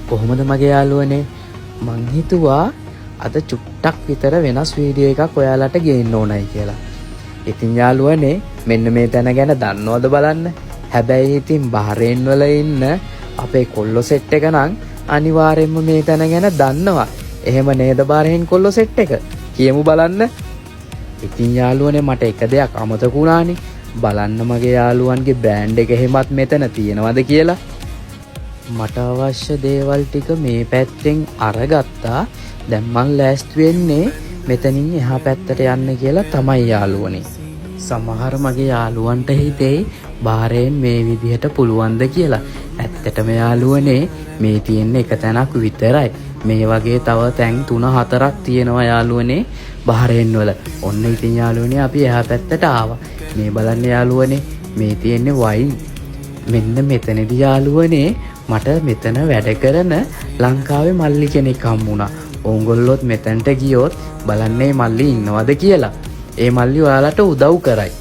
කොහොමද මගේ යාළුවනේ? මං හිතුවා අද චුට්ටක් විතර වෙනස් වීඩියෝ එකක් ඔයාලට ගේන්න ඕනයි කියලා. ඉතින් යාළුවනේ මෙන්න මේ තැන ගැන දන්නවද බලන්න. හැබැයි ඉතින් බහරේන් වල ඉන්න අපේ කොල්ලෝ සෙට් එක නම් අනිවාර්යෙන්ම මේ තැන ගැන දන්නවා. එහෙම නේද බහරේන් කොල්ලෝ සෙට් එක? කියමු බලන්න. ඉතින් යාළුවනේ මට එක දෙයක් අමතක වුණානේ. බලන්න මගේ යාළුවන්ගේ බ්‍රෑන්ඩ් එක එහෙමත් මෙතන තියෙනවද කියලා. මට අවශ්‍ය දේවල් ටික මේ පැත්තෙන් අරගත්තා. දැන් මං ලෑස්ති වෙන්නේ මෙතනින් එහා පැත්තට යන්න කියලා තමයි යාළුවනේ. සමහර මගේ යාළුවන්ට හිතෙයි බාරයෙන් මේ විදිහට පුළුවන්ද කියලා. ඇත්තටම යාළුවනේ මේ තියෙන එක තැනක් විතරයි. මේ වගේ තව තැන් 3-4ක් තියෙනවා යාළුවනේ බාරයෙන් වල. ඔන්න ඉතින් යාළුවනේ අපි එහා පැත්තට ආවා. මේ බලන්න යාළුවනේ මේ තියෙන්නේ වයින්. මෙන්න මෙතනදී යාළුවනේ මට මෙතන වැඩ කරන ලංකාවේ මල්ලි කෙනෙක් හම්බුණා. ඕගොල්ලොත් මෙතනට ගියොත් බලන්නේ මල්ලි ඉන්නවද කියලා. ඒ මල්ලි ඔයාලට උදව් කරයි.